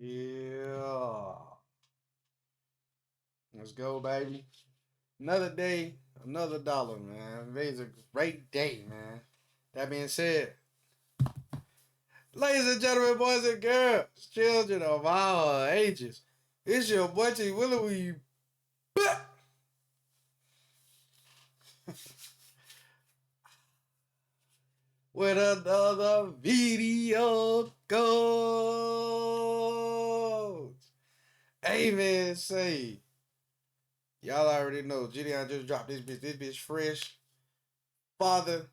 Yeah. Let's go, baby. Another day, another dollar, man. Today's a great day, man. That being said, ladies and gentlemen, boys and girls, children of all ages, it's your boy T. Willie. With another video coach. Amen. Say, y'all already know JiDion just dropped this bitch. This bitch fresh. Father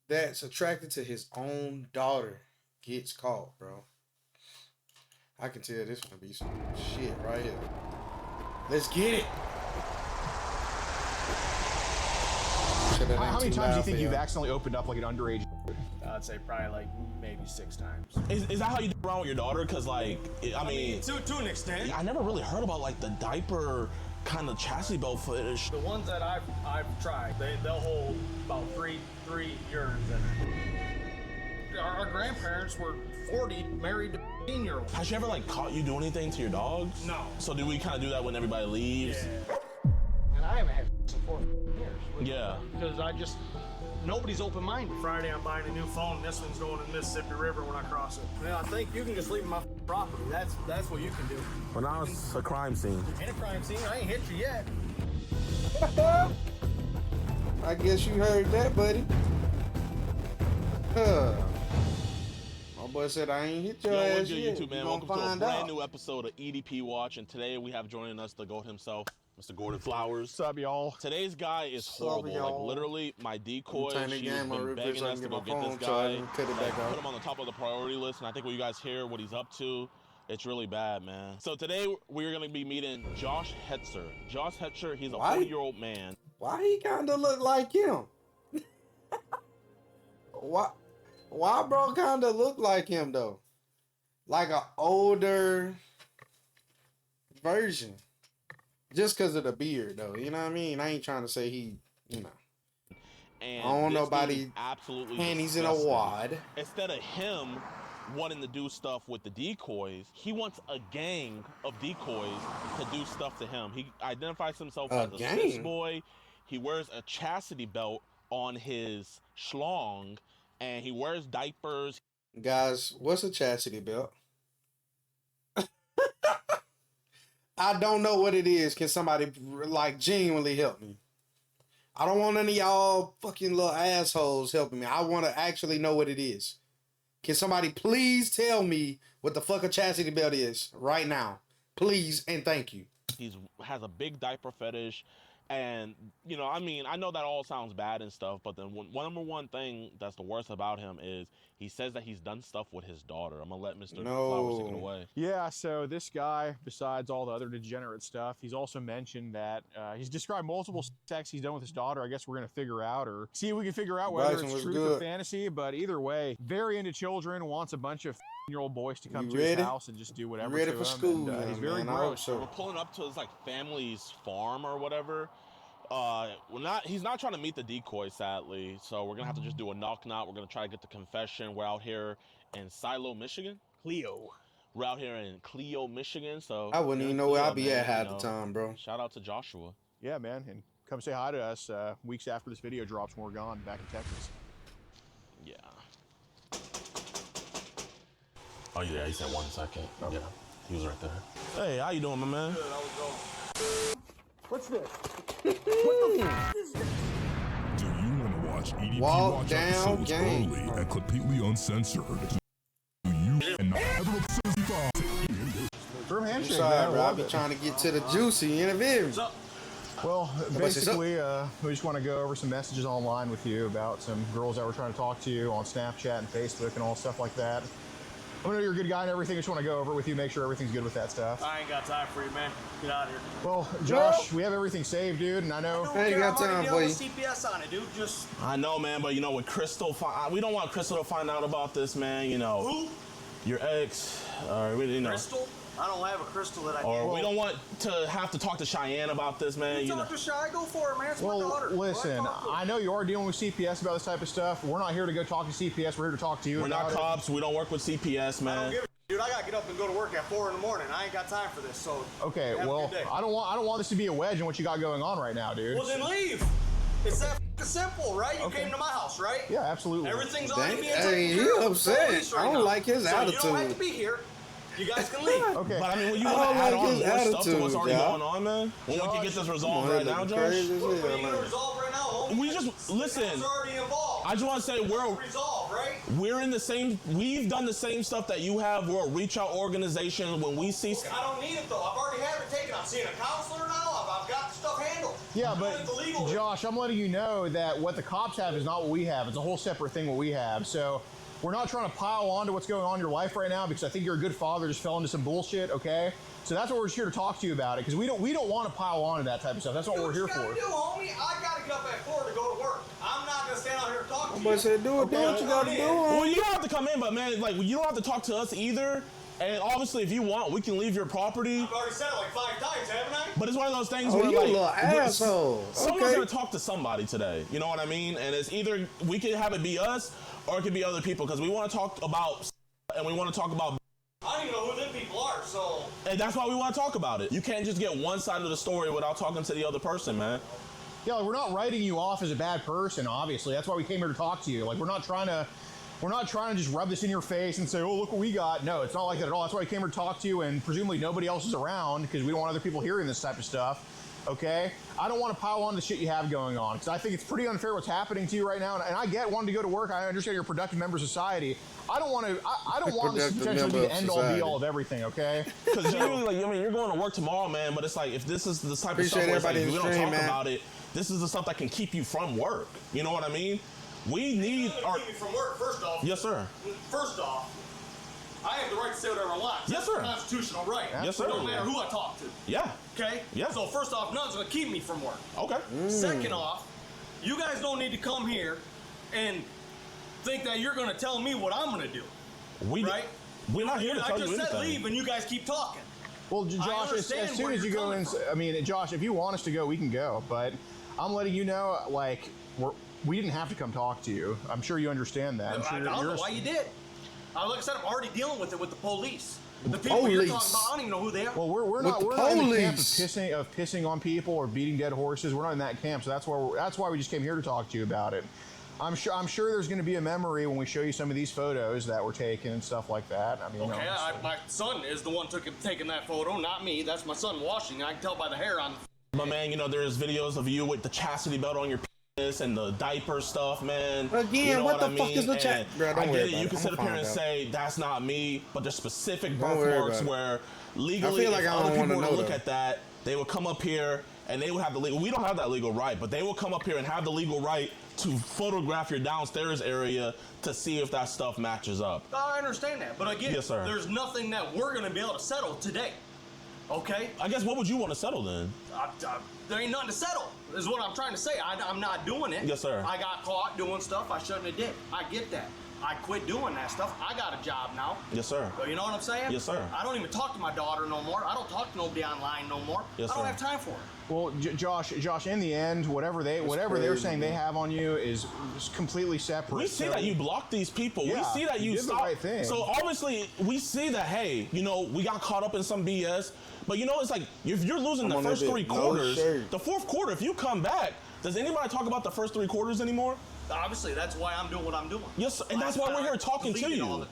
that's attracted to his own daughter gets caught, bro. I can tell this gonna be some shit right here. Let's get it. How many times do you think you've accidentally opened up like an underage? I'd say probably like maybe 6 times. Is that how you do around with your daughter? Because like, I mean, to an extent. I never really heard about like the diaper kind of chastity belt footage. The ones that I've tried, they'll hold about three urines in it. Our grandparents were 40, married to 15-year-olds. Has she ever like caught you doing anything to your dogs? No. So do we kind of do that when everybody leaves? Yeah. And I haven't had in 4 years. Yeah. Because nobody's open-minded. Friday I'm buying a new phone. This one's going in the Mississippi River when I cross it. Man, I think you can just leave my property. That's what you can do. Well, now it's a crime scene. Ain't a crime scene. I ain't hit you yet. I guess you heard that, buddy. My boy said I ain't hit your ass What's good, yet. YouTube, man? Welcome to a brand new episode of EDP Watch, and today we have joining us the GOAT himself, Mr. Gordon Flowers. What's up, y'all? Today's guy is horrible. Like, literally, my decoy, she's been begging us to go get this guy. Put him on the top of the priority list, and I think when you guys hear what he's up to, it's really bad, man. So today, we're going to be meeting Josh Hetzer. Josh Hetzer, he's a 40-year-old man. Why he kind of look like him? Why bro kind of look like him, though? Like an older version. Just because of the beard, though. You know what I mean? I ain't trying to say he, you know. And I don't know nobody absolutely panties in a wad. Instead of him wanting to do stuff with the decoys, he wants a gang of decoys to do stuff to him. He identifies himself as a cis boy. He wears a chastity belt on his schlong, and he wears diapers. Guys, what's a chastity belt? I don't know what it is. Can somebody like genuinely help me? I don't want any of y'all fucking little assholes helping me. I want to actually know what it is. Can somebody please tell me what the fuck a chastity belt is right now? Please and thank you. He has a big diaper fetish. And, you know, I mean, I know that all sounds bad and stuff, but then number one thing that's the worst about him is he says that he's done stuff with his daughter. I'm going to let Mr. Flowers take it away. Yeah, so this guy, besides all the other degenerate stuff, he's also mentioned that he's described multiple sex he's done with his daughter. I guess we're going to figure out or see if we can figure out whether it's truth or fantasy. But either way, very into children, wants a bunch of year-old boys to come to his house and just do whatever to him. School, and, he's very gross. We're pulling up to his like family's farm or whatever. He's not trying to meet the decoy, sadly. So we're gonna have to just do a knock-knock. We're gonna try to get the confession. We're out here in Silo, Michigan. We're out here in Clio, Michigan. So I wouldn't even know where I'd be at half the time, bro. Shout out to Joshua. Yeah, man, and come say hi to us weeks after this video drops when we're gone back in Texas. Yeah. Oh yeah, he said 1 second. Okay. Yeah, he was right there. Hey, how you doing, my man? Good, how was going? What's this? What the f is this? Do you want to watch EDP Watch episodes early and completely uncensored? Do you and not Firm handshake, sorry, man. bro. I be trying to get to the juicy interview. What's up? Well, basically, we just want to go over some messages online with you about some girls that were trying to talk to you on Snapchat and Facebook and all stuff like that. I know you're a good guy and everything. I just want to go over it with you, make sure everything's good with that stuff. I ain't got time for you, man. Get out of here. Well, Josh, we have everything saved, dude, and I know. I ain't got time for you. CPS on it, dude. Just. I know, man, but you know, with Crystal, we don't want Crystal to find out about this, man. You know. Who? Your ex, or you know. Crystal? I don't have a crystal that I. Or we don't want to have to talk to Cheyenne about this, man. You talk to Cheyenne, go for it, man. It's my daughter. Listen, I know you are dealing with CPS about this type of stuff. We're not here to go talk to CPS. We're here to talk to you. We're not cops. We don't work with CPS, man. Dude, I gotta get up and go to work at 4 in the morning. I ain't got time for this. So okay, well, I don't want this to be a wedge in what you got going on right now, dude. Well, then leave. It's that simple, right? You came to my house, right? Yeah, absolutely. Everything's already being taken Hey, care he of. upset. I don't like his attitude. You don't have to be here. You guys can leave. Okay. But I mean, when you want to add on more stuff to what's already going on, man, when we can get this resolved right now, Josh. What are you gonna resolve right now, homie? We just listen. It's already involved. I just want to say Resolve, right? we're in the same. We've done the same stuff that you have. We're a reach out organization. When we see, I don't need it though. I've already had it taken. I'm seeing a counselor now. I've got the stuff handled. Yeah, but Josh, I'm letting you know that what the cops have is not what we have. It's a whole separate thing what we have. So we're not trying to pile on to what's going on in your life right now because I think you're a good father just fell into some bullshit, okay? So that's what we're just here to talk to you about it because we don't want to pile on to that type of stuff. That's what we're here for. What you gotta do, homie? I gotta get up at 4 to go to work. I'm not gonna stand out here and talk to you. But say, do what you gotta do. well, you don't have to come in, but man, like you don't have to talk to us either. And obviously, if you want, we can leave your property. I've already said it like 5 times, haven't I? But it's one of those things Oh, where, you a like, little asshole. someone's gonna talk to somebody today. You know what I mean? And it's either we can have it be us or it could be other people because we want to talk about and we want to talk about. I don't even know who them people are, so. And that's why we want to talk about it. You can't just get one side of the story without talking to the other person, man. Yeah, like, we're not writing you off as a bad person, obviously. That's why we came here to talk to you. Like, we're not trying to just rub this in your face and say, oh, look what we got. No, it's not like that at all. That's why we came here to talk to you, and presumably nobody else is around because we don't want other people hearing this type of stuff, okay? I don't want to pile on the shit you have going on because I think it's pretty unfair what's happening to you right now, and I get wanting to go to work. I understand you're a productive member of society. I don't want this to potentially be the end-all, be-all of everything, okay? Because genuinely, like, I mean, you're going to work tomorrow, man, but it's like, if this is the type of stuff where it's like, we don't talk about it, this is the stuff that can keep you from work. You know what I mean? We need our... Keep me from work, first off. Yes, sir. First off, I have the right to say whatever I want. Yes, sir. That's a constitutional right. Yes, sir. It don't matter who I talk to. Yeah. Okay? Yeah. So first off, nothing's gonna keep me from work. Okay. Second off, you guys don't need to come here and think that you're gonna tell me what I'm gonna do. Right? We're not here to tell you anything. I just said leave and you guys keep talking. Well, Josh, as soon as you go in, I mean, Josh, if you want us to go, we can go. But I'm letting you know, like, we didn't have to come talk to you. I'm sure you understand that. I don't know why you did. Like I said, I'm already dealing with it with the police. The people police. you're talking about, I don't even know who they are. Well, we're not in the camp of pissing on people or beating dead horses. We're not in that camp, so that's why we just came here to talk to you about it. I'm sure there's going to be a memory when we show you some of these photos that were taken and stuff like that. I mean, okay, my son is the one taking that photo, not me. That's my son washing. I can tell by the hair on. But man, you know, there's videos of you with the chastity belt on your penis and the diaper stuff, man. Again, you know what the I fuck mean? is the chat? Bro, I get it. You can sit up here and say that's not me, but there's specific birthmarks where legally, I feel like if I other don't people were to know look at that, they would come up here and they would have the legal. We don't have that legal right, but they will come up here and have the legal right to photograph your downstairs area to see if that stuff matches up. I understand that, but again, yes, sir. There's nothing that we're going to be able to settle today. Okay? I guess what would you want to settle then? There ain't nothing to settle, is what I'm trying to say. I'm not doing it. Yes, sir. I got caught doing stuff I shouldn't have did. I get that. I quit doing that stuff. I got a job now. Yes, sir. So you know what I'm saying? Yes, sir. I don't even talk to my daughter no more. I don't talk to nobody online no more. Yes, I don't sir. have time for it. Well, Josh, in the end, whatever they're saying they have on you is completely separate. We see that you block these people. Yeah, we see that you did the right thing. So obviously, we see that, hey, you know, we got caught up in some BS. But you know, it's like, if you're losing the first 3 quarters, the fourth quarter, if you come back, does anybody talk about the first 3 quarters anymore? Obviously, that's why I'm doing what I'm doing. Yes, and that's why we're here talking to you.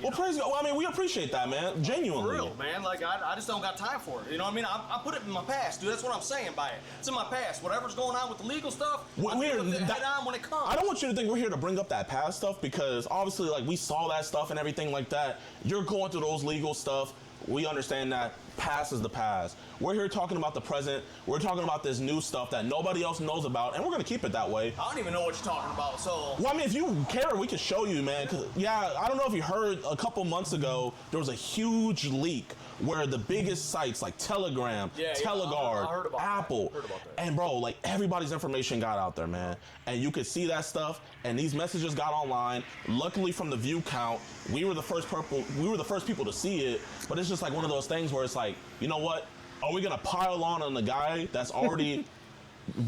Well, praise God. Well, I mean, we appreciate that, man. Genuinely. For real, man. Like, I just don't got time for it. You know what I mean? I put it in my past, dude. That's what I'm saying by it. It's in my past. Whatever's going on with the legal stuff, I'm head on when it comes. I don't want you to think we're here to bring up that past stuff because obviously, like, we saw that stuff and everything like that. You're going through those legal stuff. We understand that. Past is the past. We're here talking about the present. We're talking about this new stuff that nobody else knows about, and we're going to keep it that way. I don't even know what you're talking about, so... Well, I mean, if you care, we can show you, man. 'Cause, yeah, I don't know if you heard, a couple months ago, there was a huge leak where the biggest sites like Telegram, Teleguard, Apple, and bro, like everybody's information got out there, man. And you could see that stuff, and these messages got online. Luckily, from the view count, we were the first people to see it. But it's just like one of those things where it's like, you know what? Are we gonna pile on the guy that's already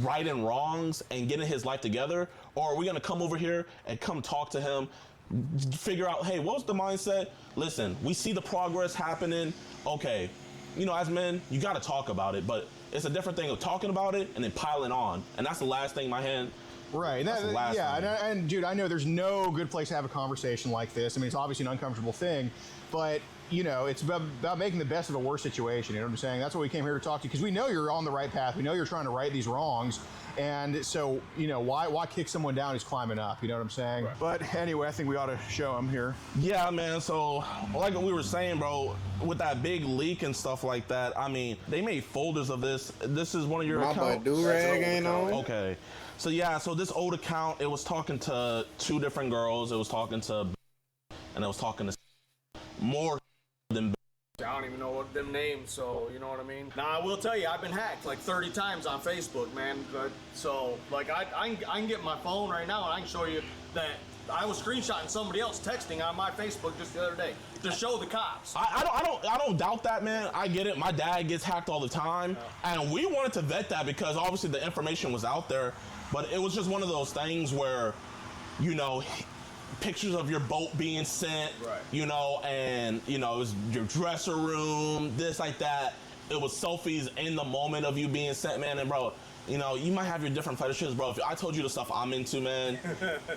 righting wrongs and getting his life together, or are we gonna come over here and come talk to him, figure out, hey, what's the mindset? Listen, we see the progress happening. Okay, you know, as men, you got to talk about it, but it's a different thing of talking about it and then piling on. And that's the last thing my hand. Right. And dude, I know there's no good place to have a conversation like this. I mean, it's obviously an uncomfortable thing, but you know, it's about making the best of a worse situation. You know what I'm saying? That's what we came here to talk to you, because we know you're on the right path. We know you're trying to right these wrongs. And so, you know, why kick someone down who's climbing up? You know what I'm saying? Right. But anyway, I think we ought to show him here. Yeah, man. So, like we were saying, bro, with that big leak and stuff like that, I mean, they made folders of this. This is one of your accounts. My boy do-rag ain't on. Okay. So, yeah, so this old account, it was talking to 2 different girls. It was talking to, and it was talking to more than. I don't even know what them names, so you know what I mean? Now, I will tell you, I've been hacked like 30 times on Facebook, man. So, like, I can get my phone right now and I can show you that I was screenshotting somebody else texting on my Facebook just the other day to show the cops. I don't doubt that, man. I get it. My dad gets hacked all the time, and we wanted to vet that because obviously the information was out there, but it was just one of those things where, you know, pictures of your boat being sent, right, you know, and, you know, it was your dresser room, this, like that. It was selfies in the moment of you being sent, man. And, bro, you know, you might have your different fetishes, bro. If I told you the stuff I'm into, man,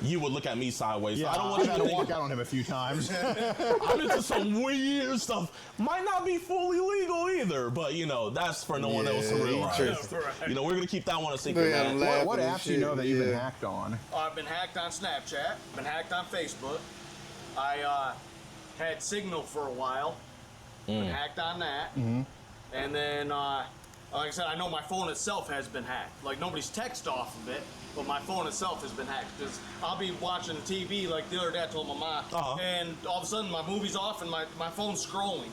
you would look at me sideways. Yeah, so I don't want you to walk out on him a few times. I'm into some weird stuff. Might not be fully legal either, but, you know, that's for no one else to realize. Right. You know, we're going to keep that one a secret, man. What apps do you know that you've been hacked on? I've been hacked on Snapchat. Been hacked on Facebook. I had Signal for a while. Been hacked on that. And then, like I said, I know my phone itself has been hacked. Like, nobody's text off of it, but my phone itself has been hacked. Because I'll be watching TV, like the other day I told my mom, and all of a sudden my movie's off and my phone's scrolling.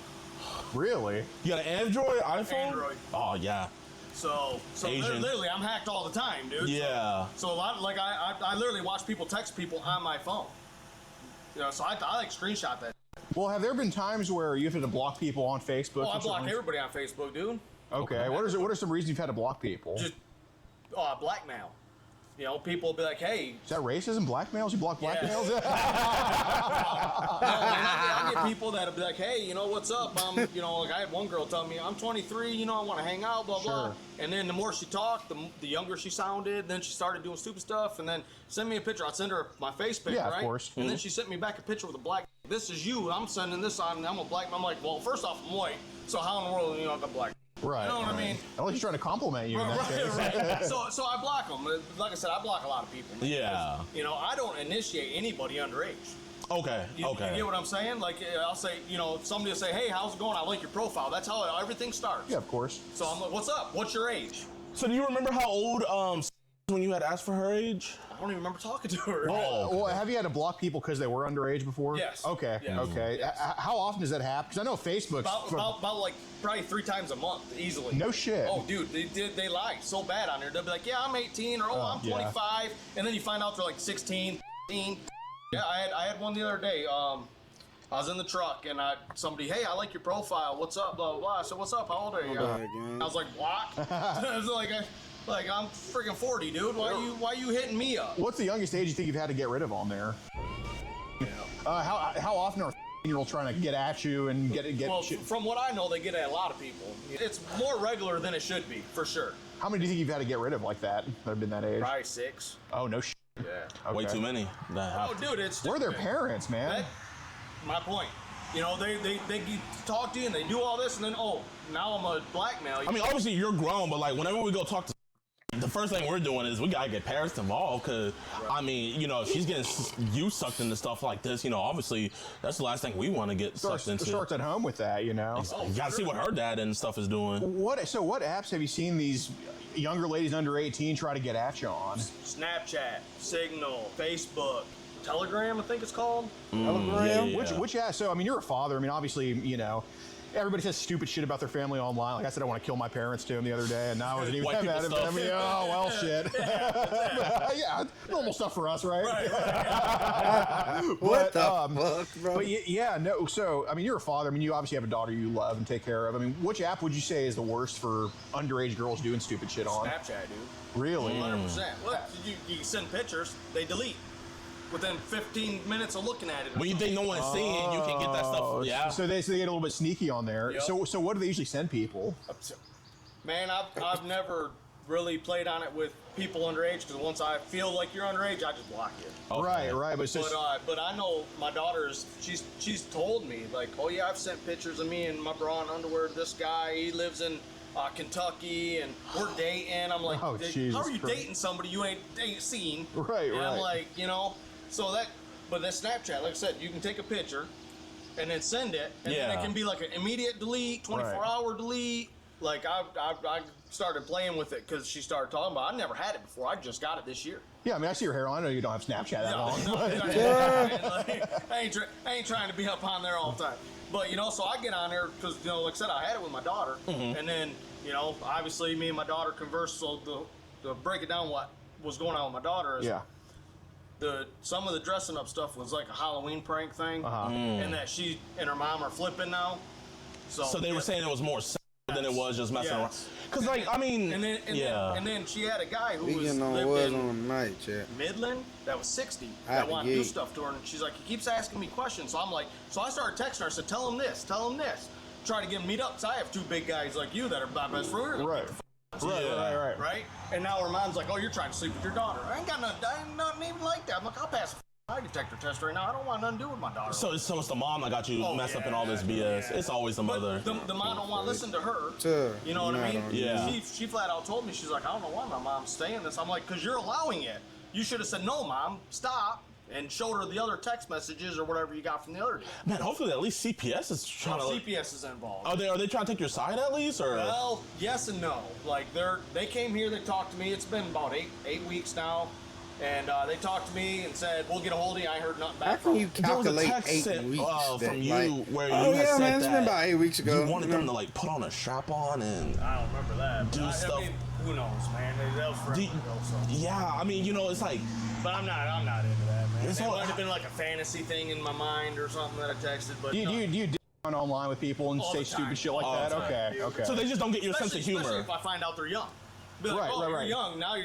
Really? You got an Android, iPhone? Android. Oh, yeah. So literally, I'm hacked all the time, dude. Yeah. So a lot, like, I literally watch people text people on my phone. You know, so I like screenshot that. Well, have there been times where you've had to block people on Facebook? Oh, I block everybody on Facebook, dude. Okay. What are some reasons you've had to block people? Just blackmail. You know, people will be like, hey. Is that racism? Blackmails? You block blackmails? No, I get people that'll be like, hey, you know, what's up? You know, like I had one girl tell me, I'm 23, you know, I want to hang out, blah, blah. And then the more she talked, the younger she sounded. Then she started doing stupid stuff. And then send me a picture. I'd send her my face picture, right? Of course. And then she sent me back a picture with a black. This is you. I'm sending this on. I'm a black. I'm like, well, first off, I'm white. So how in the world, you know, I'm black? Right. You know what I mean? Unless he's trying to compliment you in that case. Right. So I block them. Like I said, I block a lot of people. Yeah. You know, I don't initiate anybody underage. Okay. You get what I'm saying? Like, I'll say, you know, somebody will say, hey, how's it going? I like your profile. That's how everything starts. Yeah, of course. So I'm like, what's up? What's your age? So do you remember how old when you had asked for her age? I don't even remember talking to her. Oh, well, have you had to block people because they were underage before? Yes. Okay. Yes. Okay. Yes. How often does that happen? Because I know Facebook's about like probably 3 times a month, easily. No shit. Oh, dude, they lie so bad on there. They'll be like, yeah, I'm 18, or I'm 25, and then you find out they're like 16, 15. Yeah, I had one the other day. I was in the truck and somebody, hey, I like your profile. What's up? Blah blah blah. I said, what's up? How old are you? I was like, what? I was like I'm freaking 40, dude. Why you hitting me up? What's the youngest age you think you've had to get rid of on there? Yeah. How often are year-old trying to get at you and get? Well, from what I know, they get at a lot of people. It's more regular than it should be, for sure. How many do you think you've had to get rid of like that have been that age? Probably 6. Oh no shit. Yeah. Okay. Way too many. Oh, dude, it's where are their parents, man? My point. You know, they talk to you and they do all this, and then now I'm a blackmail. I mean, obviously you're grown, but like whenever we go talk to, the first thing we're doing is we gotta get parents involved, because I mean, you know, if she's getting you sucked into stuff like this, you know, obviously that's the last thing we want to get sucked into. Starts at home with that, you know. You gotta see what her dad and stuff is doing. What apps have you seen these younger ladies under 18 try to get at you on? Snapchat, Signal, Facebook, Telegram, I think it's called. Telegram? Yeah. Which so I mean, you're a father. I mean, obviously, you know, everybody says stupid shit about their family online. Like I said, I want to kill my parents to him the other day, and now I wasn't even mad at him. Oh, well, shit. Yeah, normal stuff for us, right? What the fuck, bro? But yeah, no. So, I mean, you're a father. I mean, you obviously have a daughter you love and take care of. I mean, which app would you say is the worst for underage girls doing stupid shit on? Snapchat, dude. Really? 100%. Look, you send pictures, they delete. within 15 minutes of looking at it. When you think no one's seeing, you can get that stuff. Yeah. So they get a little bit sneaky on there. Yep. So what do they usually send people? Man, I've never really played on it with people underage because once I feel like you're underage, I just block you. Okay. Right. But I know my daughter's. She's told me like, oh yeah, I've sent pictures of me and my bra and underwear to this guy. He lives in Kentucky and we're dating. I'm like, oh, how are you dating somebody you ain't seen? Right. And I'm like, so that. But that Snapchat, like I said, you can take a picture and then send it, and then it can be like an immediate delete, 24-hour delete. Like I started playing with it because she started talking about it. I never had it before. I just got it this year. Yeah, I mean, I see your hairline. I know you don't have Snapchat that long. I ain't trying to be up on there all the time. But, so I get on there because, like I said, I had it with my daughter. Mm-hmm. And then, obviously me and my daughter conversed. So to break it down what was going on with my daughter is some of the dressing up stuff was like a Halloween prank thing. And that she and her mom are flipping now. So they were saying it was more than it was just messing around. Because, and then she had a guy who lived in Midland that was 60 that wanted to do stuff to her, and she's like, he keeps asking me questions. So I'm like, so I started texting her. I said, tell him this. Try to get him meet up. Because I have two big guys like you that are my best friends. Right. And now her mom's like, oh, you're trying to sleep with your daughter. I ain't got nothing even like that. I'm like, I'll pass a lie detector test right now. I don't want nothing to do with my daughter. So it's the mom that got you messed up in all this BS. Yeah. It's always the mother. But the mom don't want to listen to her. You know what I mean? Yeah. She flat out told me, she's like, I don't know why my mom's saying this. I'm like, because you're allowing it. You should have said, no, Mom, stop. And showed her the other text messages or whatever you got from the other day. Man, hopefully at least CPS is trying to. CPS is involved. Are they trying to take your side at least, or? Well, yes and no. Like they came here, they talked to me. It's been about eight weeks now, and they talked to me and said we'll get a hold of you. I heard nothing back from you. How can you calculate 8 weeks from you where you had said man, it's been about 8 weeks ago. You wanted them to like put on a strap on and. I don't remember that. Do stuff. I mean, who knows, man? That was forever ago. So. Yeah, I mean, it's like. But I'm not into that, man. It might have been like a fantasy thing in my mind or something that I texted. But do you on online with people and say stupid shit like that? Okay. So they just don't get your sense of humor. Especially if I find out they're young. Be like, you're young. Now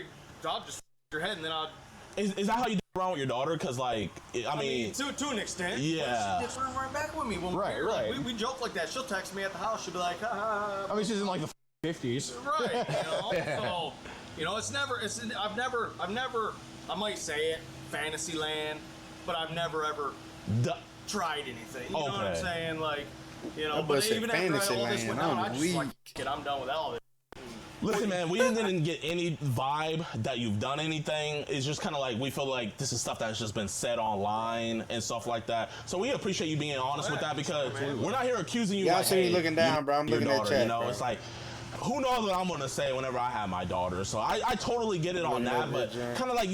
I'll just your head and then I'll. Is that how you around with your daughter? Because I mean, to an extent. Yeah. She gets right back with me when we joke like that. She'll text me at the house. She'll be like, ha. I mean, she's in like the 50s. Right. So it's never. I've never. I might say it, Fantasyland, but I've never ever tried anything. You know what I'm saying? Like, but even after all this went down, I just like, I'm done with all of it. Listen, man, we didn't get any vibe that you've done anything. It's just kind of like we feel like this is stuff that's just been said online and stuff like that. So we appreciate you being honest with that because we're not here accusing you. Y'all see me looking down, bro. I'm looking at chat. It's like. Who knows what I'm gonna say whenever I have my daughter? So I totally get it on that, but kind of like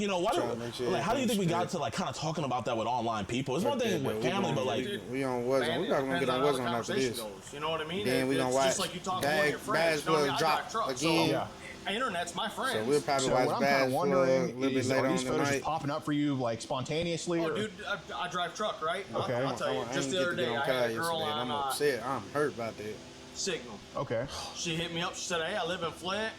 how do you think we got to like kind of talking about that with online people? It's one thing with family, but like we on Warzone. We probably gonna get on Warzone after this. You know what I mean? Then we gonna watch just like you talking with your friends. drop again. Internet's my friend. So we'll probably watch Bass for a little bit later on tonight. Just popping up for you like spontaneously? Oh, dude, I drive truck, right? Okay. I'll tell you. Just the other day, I had a girl on. I'm upset. I'm hurt about that. Signal. Okay. She hit me up. She said, hey, I live in Flint.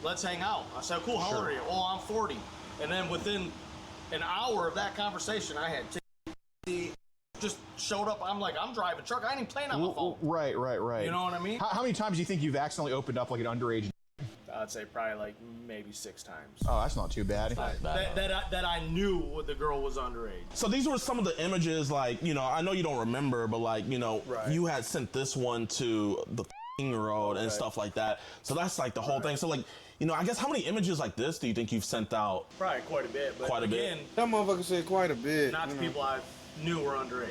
Let's hang out. I said, cool. How old are you? Oh, I'm 40. And then within an hour of that conversation, I had just showed up. I'm like, I'm driving truck. I ain't even playing on my phone. Right. You know what I mean? How many times do you think you've accidentally opened up like an underage? I'd say probably like maybe 6 times. Oh, that's not too bad. That I knew the girl was underage. So these were some of the images, like, I know you don't remember, but like, you had sent this one to the year-old and stuff like that. So that's like the whole thing. So like, I guess how many images like this do you think you've sent out? Probably quite a bit. But quite a bit. That motherfucker said quite a bit. Not the people I knew were underage.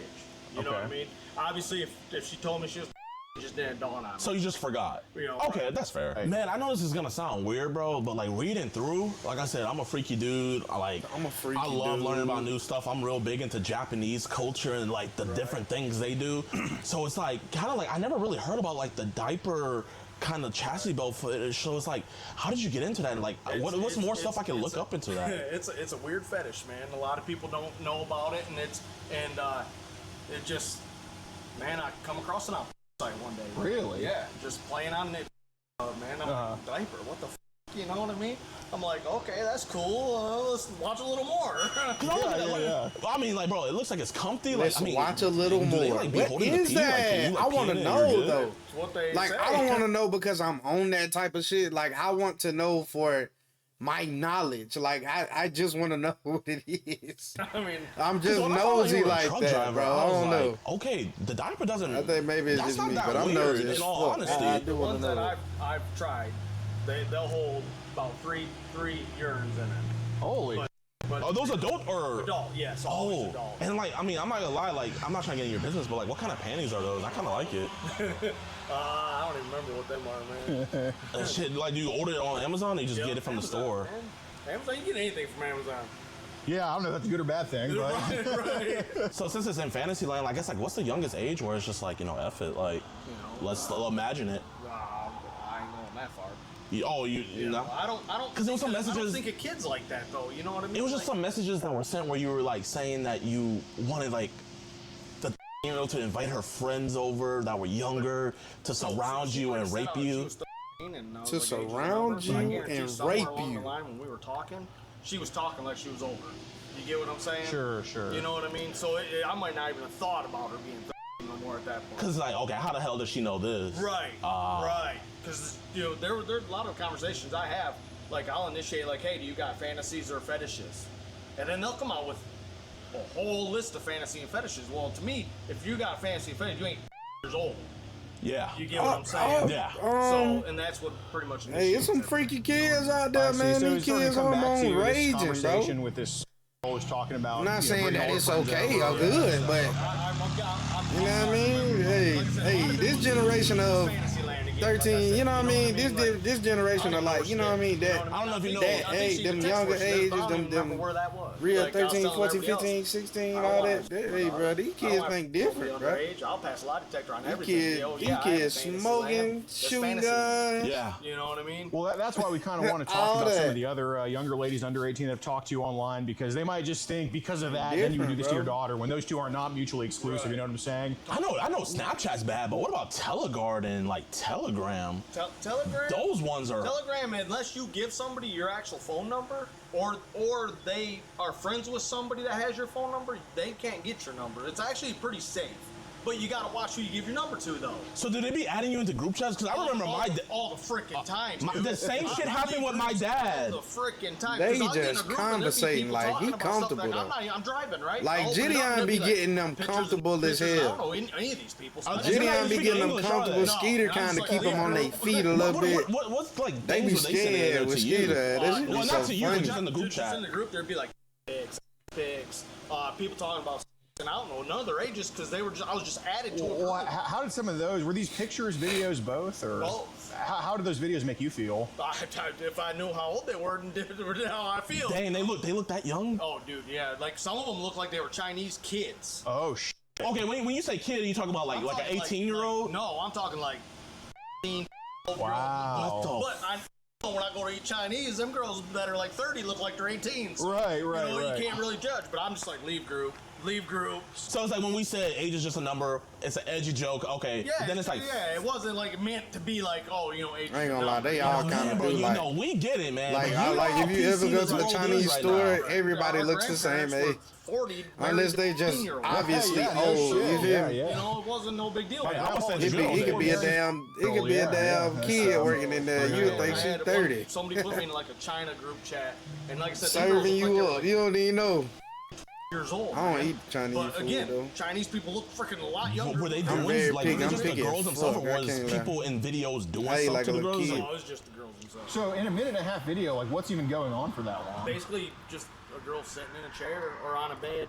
You know what I mean? Obviously, if she told me she was it just didn't dawn on me. So you just forgot. Okay, that's fair. Right. Man, I know this is gonna sound weird, bro, but like reading through, like I said, I'm a freaky dude. I love learning about new stuff. I'm real big into Japanese culture and like the different things they do. So it's like kind of like I never really heard about like the diaper kind of chastity belt footage. So it's like, how did you get into that? And like, what's more stuff I can look up into that? It's a weird fetish, man. A lot of people don't know about it, and it just, man, I come across it on site one day. Really? Yeah, just playing on it. Man, I'm in a diaper. What the f? You know what I mean? I'm like, okay, that's cool. Let's watch a little more. I mean, like, bro, it looks like it's comfy. Like, Let's I mean, watch a little more. They, like, what is that? I want to know though. What they like, say. I don't want to know because I'm on that type of shit. Like, I want to know for my knowledge. Like, I just want to know what it is. I mean, I'm just nosy like that, driver, bro. I don't know. Okay, the diaper doesn't. I think maybe it's that's just not me, that but I'm weird, nosy as in all fuck. honesty. I the do want ones to that know. I've tried, they'll hold about three urines in it. Holy. But Are those adult or adult? Yes, always adult. And like, I mean, I'm not gonna lie, like, I'm not trying to get in your business, but like, what kind of panties are those? I kind of like it. I don't even remember what them are, man. Shit, like, do you order it on Amazon? Or you just get it from Amazon, the store. Man. Amazon, you get anything from Amazon. Yeah, I don't know if that's a good or bad thing, but right. So since it's in fantasy land, I guess like, what's the youngest age where it's just like, F it, like, let's imagine it. I ain't going that far. You know? I don't. Because there was some I don't messages. think of kids like that though. You know what I mean? It was just some messages that were sent where you were like saying that you wanted like the to invite her friends over that were younger to surround you and rape you. To surround you and rape you. When we were talking, she was talking like she was older. You get what I'm saying? Sure. You know what I mean? So I might not even have thought about her being no more at that point. Because like, okay, how the hell does she know this? Right. Right. Because there are a lot of conversations I have. Like I'll initiate like, hey, do you got fantasies or fetishes? And then they'll come out with a whole list of fantasy and fetishes. Well, to me, if you got a fantasy and fetish, you ain't years old. Yeah. You get what I'm saying? Yeah. So, and that's what pretty much. Hey, there's some freaky kids out there, man. So These kids hormone raging, conversation bro. with this always talking about. I'm not saying that it's okay or good, but you know what I mean? Hey, this generation of 13, you know what I mean? This generation of like, you know what I mean? That I don't know if you know. that hey, them younger ages, them real 13, 14, 15, 16, all that. Hey, bro, these kids think different, bro. I'll pass a lie detector on These everything. kids smoking, shooting guns. Yeah. You know what I mean? Well, that's why we kind of want to talk about some of the other younger ladies under 18 that have talked to you online, because they might just think because of that, then you would do this to your daughter when those two are not mutually exclusive. You know what I'm saying? I know Snapchat's bad, but what about Teleguard and like Telegram? Telegram? Those ones are. Telegram, unless you give somebody your actual phone number, or they are friends with somebody that has your phone number, they can't get your number. It's actually pretty safe. But you gotta watch who you give your number to, though. So do they be adding you into group chats? Because I remember all the freaking times. The same shit happened with my dad. All the freaking time. They just conversating like he comfortable though. I'm driving, right? Like JiDion be getting them comfortable as hell. I don't know any of these people. JiDion be getting them comfortable. Skeeter kind of keep them on their feet a little bit. What's like? They be scared with Skeeter. This is Well, so not to you, but funny. just in the group Just chat. in the group, there'd be like pics, people talking about. And I don't know none of their ages because I was just added to it. Well, how did some of those, were these pictures, videos, both? Or Both. How did those videos make you feel? If I knew how old they were and how I feel. Dang, they look that young? Oh, dude, yeah. Like, some of them look like they were Chinese kids. Oh, Okay, when you say kid, you talking about like an 18-year-old? No, I'm talking like 15. Wow. What the But when I go to eat Chinese, them girls that are like 30 look like they're 18s. Right. You can't really judge, but I'm just like, leave group. So it's like when we said age is just a number, it's an edgy joke, okay. Yeah, Then it's like, it wasn't like meant to be like, age. I ain't gonna lie, they all kind of bro, do like. we get it, man. Like, But if you ever go to a PC Chinese right store, now. everybody looks the same age. 40, Unless they just obviously Yeah, old. You feel me? You know, it wasn't no big deal. Hey, I was saying It could be a damn kid working in there. You would think she's 30. Somebody put me in like a China group chat, and like I said, Serving you up. You don't even know. Years old. I don't eat Chinese But food again, though. Chinese people look freaking a lot younger. What were they I'm doing? very Like, picky. was it I'm just the picky girls as themselves, fuck. or I was can't lie. people in videos doing Hey, stuff like to a the little girls? kid. No, it was just the girls themselves. So in a 1.5-minute video, like what's even going on for that long? Basically, just a girl sitting in a chair or on a bed,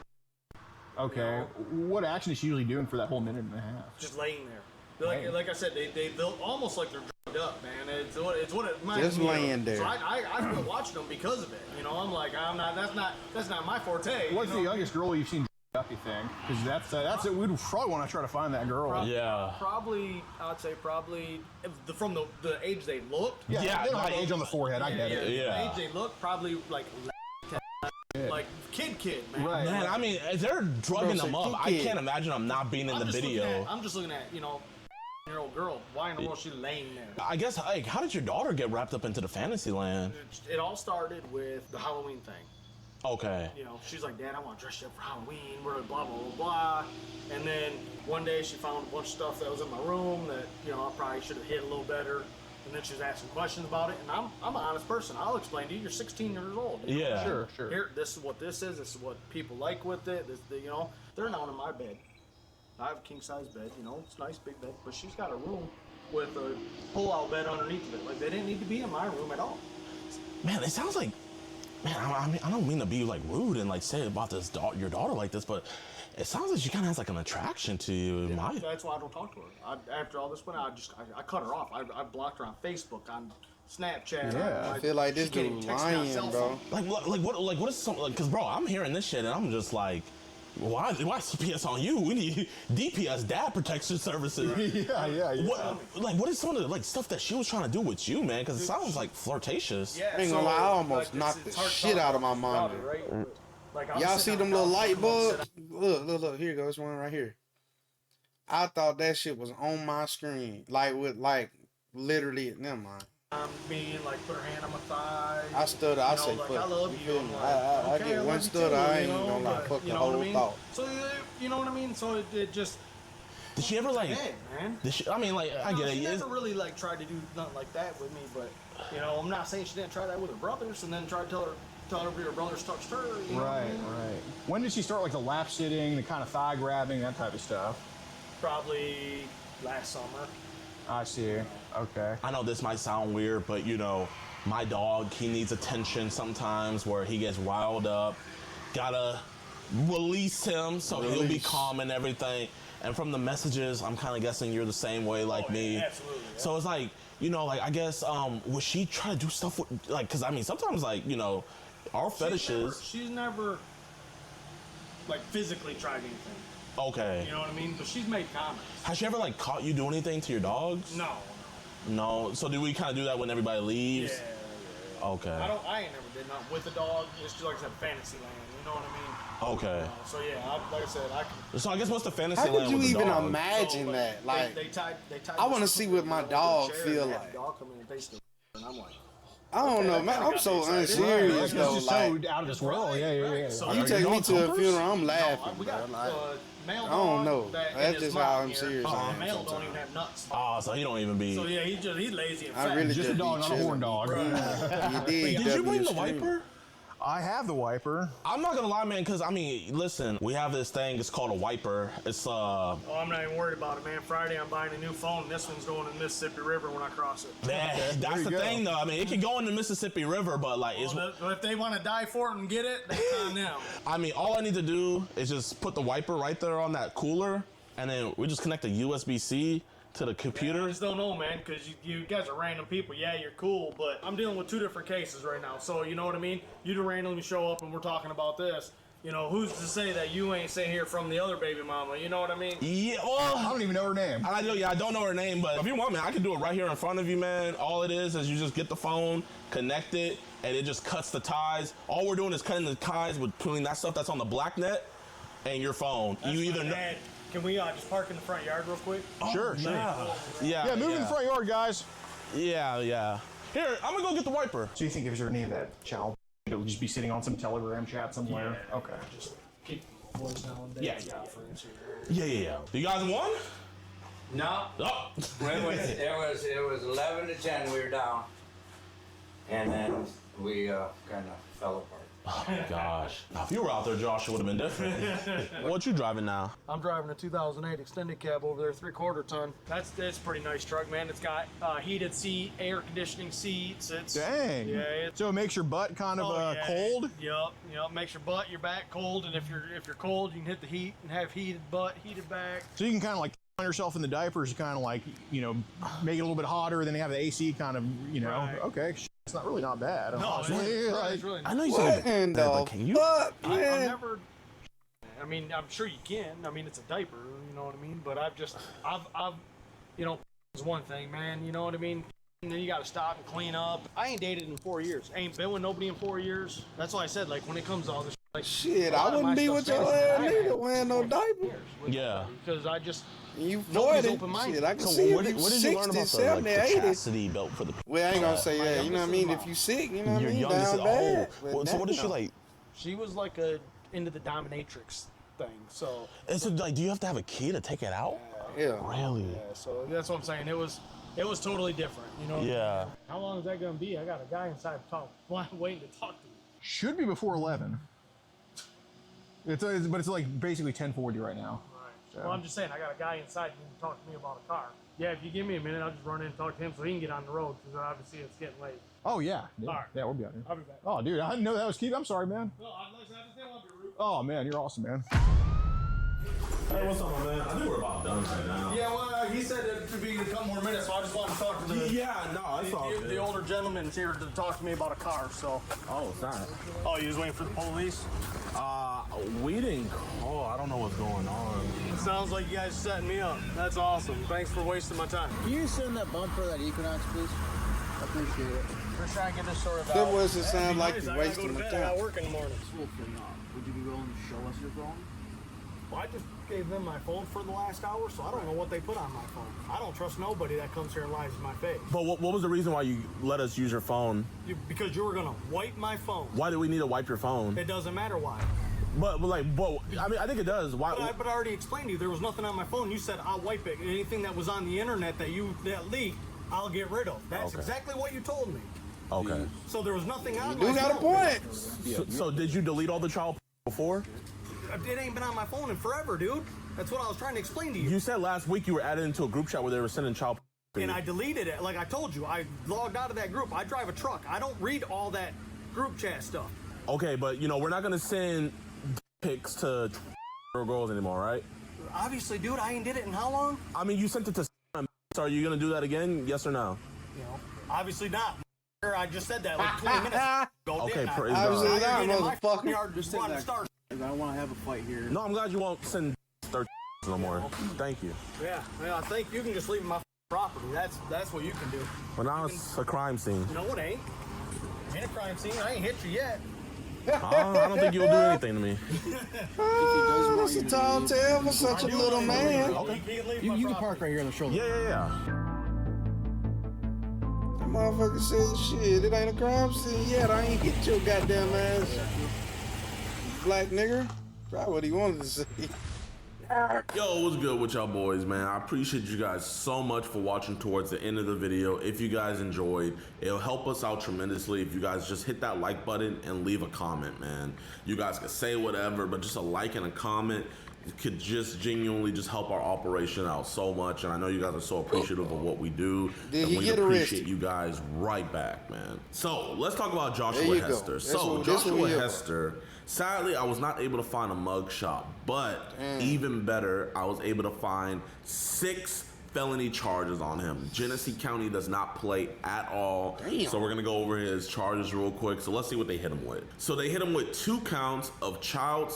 Okay. What action is she usually doing for that whole 1.5 minutes? just laying there. Like I said, they'll almost like they're drugged up, man. It's what it reminds Just me of. laying there. So I quit watching them because of it. You know, I'm like, that's not my forte. What's the youngest girl you've seen up, you think? Because that's it. We'd probably want to try to find that girl. Yeah. Probably, I'd say from the age they looked. Yeah, Yeah, they don't have like- age on the forehead. I get it. Yeah. The age they look, probably like kid, man. Right. Man, I mean, if they're drugging Bro, them so up, I kid. can't imagine them not being in the video. I'm just looking at, 16-year-old girl. Why in the world is she laying there? I guess, like, how did your daughter get wrapped up into the fantasy land? It all started with the Halloween thing. Okay. You know, she's like, Dad, I want to dress you up for Halloween, blah, blah, blah, blah, blah. And then one day she found a bunch of stuff that was in my room that, you know, I probably should have hid a little better. And then she was asking questions about it. And I'm an honest person. I'll explain to you. You're 16 years old. You know? Yeah. Sure. Here, this is what this is. This is what people like with it. You know, they're not in my bed. I have a king-size bed, you know. It's a nice big bed. But she's got a room with a pull-out bed underneath of it. Like, they didn't need to be in my room at all. Man, it sounds like, man, I mean, I don't mean to be like rude and like say about this your daughter like this, but it sounds like she kind of has like an attraction to you. Yeah, that's why I don't talk to her. After all this went out, I cut her off. I blocked her on Facebook, on Snapchat. Yeah, I feel like this dude lying, bro. Like what is something? Because bro, I'm hearing this shit and I'm just like, why CPS on you? We need DPS, Dad Protection Services. yeah. What is some of the like stuff that she was trying to do with you, man? Because it sounds like flirtatious. Yeah, I ain't gonna lie, I almost knocked the shit out of my mom. Right? Like, Y'all see them little light bulbs? Look, here goes one right here. I thought that shit was on my screen. Literally, never mind. Me, like, put her hand on my thigh. I stood up, I said, like, fuck. I love you. I'm like, I okay, get one love you stood too, up, I you ain't know, gonna lie, but, fuck the you know whole what I mean? thought. So, you know what I mean? So it just... Did she ever like? Hey, man. I mean, like, I get it. She never really, like, tried to do nothing like that with me, but, you know, I'm not saying she didn't try that with her brothers and then try to tell her her brothers touched her. You know what I mean? Right. When did she start like the lap sitting, the kind of thigh grabbing, that type of stuff? Probably last summer. I see. Okay. I know this might sound weird, but you know, my dog, he needs attention sometimes where he gets riled up. Gotta release him so he'll be calm and everything. And from the messages, I'm kind of guessing you're the same way like me. Absolutely. Yeah. So it's like, you know, like, I guess, would she try to do stuff with, like, because I mean, sometimes, like, you know, our fetishes. She's never, like, physically tried anything. Okay. You know what I mean? But she's made comments. Has she ever, like, caught you doing anything to your dogs? No. No. So do we kind of do that when everybody leaves? Yeah. Okay. I ain't never did nothing with a dog. It's just like I said, fantasy land. You know what I mean? Okay. So yeah, like I said, I can. So I guess what's the fantasy How land could you with the even dog? imagine So, that? Like, they tied I want to this see to what my the dog chair feel and had like. the dog come in and face the and I'm like, I don't okay, know, that man. kinda I'm got so me excited. unserious It's though. just Like, so out of this world. Yeah. So you are take your me dog to a humpers? funeral, I'm No, laughing. we got bro. Like, male I dog. don't know. That, That's and his just how mom I'm here. serious. So I the am male don't sometimes. even have nuts. Oh, so he don't even be. So yeah, he's lazy and I fat. really Just a be dog, not a chilling. horn dog. You did. Did you bring the wiper? I have the wiper. I'm not gonna lie, man, because I mean, listen, we have this thing. It's called a wiper. It's Oh, I'm not even worried about it, man. Friday, I'm buying a new phone. This one's going in the Mississippi River when I cross it. that's the thing, though. I mean, it can go in the Mississippi River, but like, it's. Well, if they want to die for it and get it, that's on them. I mean, all I need to do is just put the wiper right there on that cooler, and then we just connect the USB-C to the computer. I just don't know, man, because you guys are random people. Yeah, you're cool, but I'm dealing with two different cases right now. So, you know what I mean? You do randomly show up and we're talking about this. You know, who's to say that you ain't sitting here from the other baby mama? You know what I mean? Yeah, I well, don't even know her name. I don't know her name, but if you want, man, I can do it right here in front of you, man. All it is you just get the phone, connect it, and it just cuts the ties. All we're doing is cutting the ties between that stuff that's on the black net and your phone. That's you either my know. dad. Can we just park in the front yard real quick? Sure. Yeah, Move in the front yard, guys. Yeah. Here, I'm gonna go get the wiper. So you think if there's any of that child that would just be sitting on some Telegram chat somewhere? Yeah. Okay. Just keep the voice down. Yeah. Friends here. Yeah. You guys won? No, Oh. it was 11 to 10. We were down, and then we kind of fell apart. Oh my gosh. Now, if you were out there, Josh, it would have been different. What you driving now? I'm driving a 2008 extended cab over there, 3/4 ton. That's a pretty nice truck, man. It's got heated seat, air conditioning seats. It's Dang. Yeah. It's, So it makes your butt kind of cold? Yep. Makes your butt, your back cold, and if you're cold, you can hit the heat and have heated butt, heated back. So you can kind of like on yourself in the diapers, kind of like, you know, make it a little bit hotter, then you have the AC kind of, you know. Right. Okay. It's not really not bad. No, honestly. it's really I know you What said in but the can you? fuck, I've man? never. I mean, I'm sure you can. I mean, it's a diaper, you know what I mean. But I've, you know, it's one thing, man. You know what I mean. And then you got to stop and clean up. I ain't dated in 4 years. I ain't been with nobody in 4 years. That's why I said, like, when it comes to all this, Like, shit, I wouldn't be with your ass neither wearing no diaper. Yeah. Because I just. You 40. Shit, I can see what did you learn about 60, the, 70, the 80. chastity belt for the Well, I ain't gonna say that. You know what I mean? If you sick, you know what I mean? youngest Down bad. so what is she like? She was like into the dominatrix thing. So. And so like, do you have to have a key to take it out? Yeah. Really? Yeah. So that's what I'm saying. It was totally different. You know. Yeah. How long is that gonna be? I got a guy inside waiting to talk to me. Should be before 11. But it's like basically 10:40 right now. Right. Well, I'm just saying, I got a guy inside who can talk to me about a car. Yeah, if you give me a minute, I'll just run in and talk to him so he can get on the road, because obviously it's getting late. Oh, yeah. All right. Yeah, we'll be out here. I'll be back. Oh, dude, I didn't know that was Keith. I'm sorry, man. No, I just didn't want to be rude. Oh, man, you're awesome, man. Hey, what's up, man? I think we're about done right now. Yeah, well, he said it could be a couple more minutes, so I just wanted to talk to the older gentleman's here to talk to me about a car, so. Oh, sorry. Oh, you was waiting for the police? We didn't call. I don't know what's going on. It sounds like you guys are setting me up. That's awesome. Thanks for wasting my time. Can you send that bumper, that Equinox, please? I appreciate it. We're trying to get this sorted out. That doesn't sound like you're wasting my I time. got work in the morning. Would you be willing to show us your phone? Well, I just gave them my phone for the last hour, so I don't know what they put on my phone. I don't trust nobody that comes here and lies in my face. But what was the reason why you let us use your phone? Because you were gonna wipe my phone. Why do we need to wipe your phone? It doesn't matter why. But I mean, I think it does. Why? But I already explained to you, there was nothing on my phone. You said I'll wipe it. Anything that was on the internet that leaked, I'll get rid of. That's exactly what you told me. Okay. So there was nothing on You my do got a phone. point. So did you delete all the child before? It ain't been on my phone in forever, dude. That's what I was trying to explain to you. You said last week you were added into a group chat where they were sending child. And I deleted it. Like I told you, I logged out of that group. I drive a truck. I don't read all that group chat stuff. Okay, but we're not gonna send pics to girls anymore, right? Obviously, dude, I ain't did it in how long? I mean, you sent it to. So are you gonna do that again? Yes or no? Obviously not. I just said that like 20 minutes ago. Okay, praise Obviously God. not, motherfucker. Just take that. I don't want to have a fight here. No, I'm glad you won't send no more. Thank you. Yeah, I think you can just leave my property. That's what you can do. Well, now it's a crime scene. No, it ain't. It ain't a crime scene. I ain't hit you yet. I don't think you'll do anything to me. That's a tall tale for such a little man. Okay. You can park right here on the shoulder. Yeah. That motherfucker said, shit, it ain't a crime scene yet. I ain't hit your goddamn ass. Black nigger. Probably what he wanted to say. Yo, what's good with y'all boys, man? I appreciate you guys so much for watching towards the end of the video. If you guys enjoyed, it'll help us out tremendously if you guys just hit that like button and leave a comment, man. You guys can say whatever, but just a like and a comment could just genuinely just help our operation out so much. And I know you guys are so appreciative of what we do. Did and he get appreciate arrested? you guys right back, man. So let's talk about Joshua Hester. So That's Joshua what Hester, sadly, I was not able to find a mug shop, but even better, I was able to find 6 felony charges on him. Genesee County does not play at all. Damn. So we're gonna go over his charges real quick. So let's see what they hit him with. So they hit him with 2 counts of child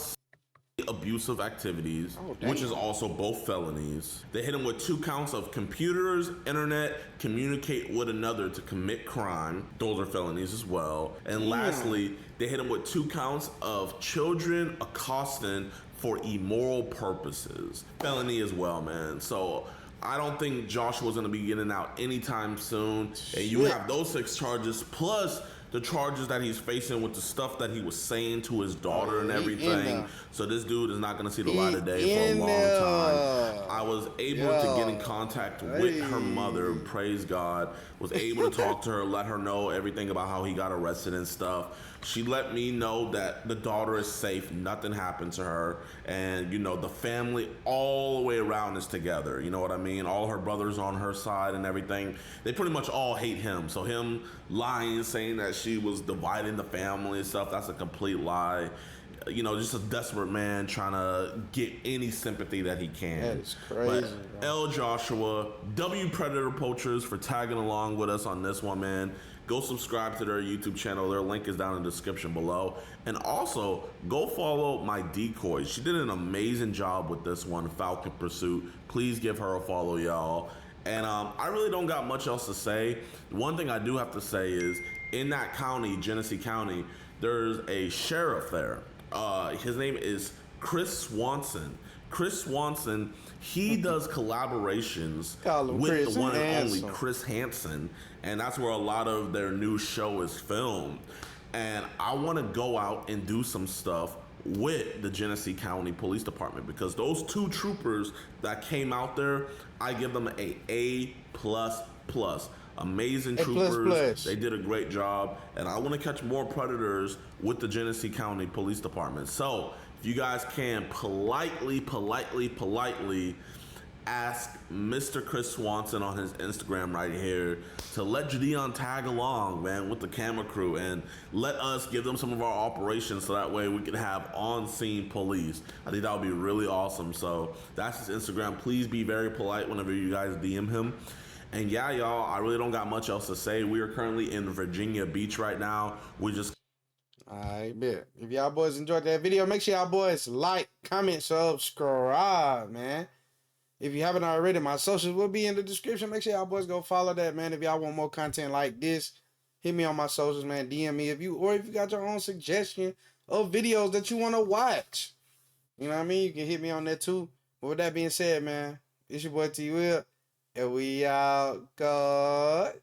abusive activities, which is also both felonies. They hit him with 2 counts of computers, internet, communicate with another to commit crime. Those are felonies as well. And lastly, they hit him with 2 counts of children accosting for immoral purposes. Felony as well, man. So I don't think Joshua's gonna be getting out anytime soon. And you have those 6 charges plus the charges that he's facing with the stuff that he was saying to his daughter and everything. So this dude is not gonna see the light of day for a long time. I was able to get in contact with her mother, praise God, was able to talk to her, let her know everything about how he got arrested and stuff. She let me know that the daughter is safe, nothing happened to her, and the family all the way around is together, you know what I mean? All her brothers on her side and everything, they pretty much all hate him. So him lying, saying that she was dividing the family and stuff, that's a complete lie. Just a desperate man trying to get any sympathy that he can. That is crazy. But L. Joshua, W. Predator Poachers for tagging along with us on this one, man. Go subscribe to their YouTube channel. Their link is down in the description below. And also, go follow my decoys. She did an amazing job with this one, Falcon Pursuit. Please give her a follow, y'all. And I really don't got much else to say. One thing I do have to say is, in that county, Genesee County, there's a sheriff there. His name is Chris Swanson. Chris Swanson, he does collaborations with the one and only Chris Hansen, and that's where a lot of their new show is filmed. And I want to go out and do some stuff with the Genesee County Police Department, because those two troopers that came out there, I give them a A++. Amazing troopers. They did a great job, and I want to catch more predators with the Genesee County Police Department. So if you guys can politely ask Mr. Chris Swanson on his Instagram right here to let JiDion tag along, man, with the camera crew, and let us give them some of our operations so that way we can have on-scene police. I think that would be really awesome. So that's his Instagram. Please be very polite whenever you guys DM him. And yeah, y'all, I really don't got much else to say. We are currently in Virginia Beach right now. We just... I bet. If y'all boys enjoyed that video, make sure y'all boys like, comment, subscribe, man. If you haven't already, my socials will be in the description. Make sure y'all boys go follow that, man. If y'all want more content like this, hit me on my socials, man. DM me if you got your own suggestion of videos that you want to watch. You know what I mean? You can hit me on that too. But with that being said, man, it's your boy T Will, and we out. God.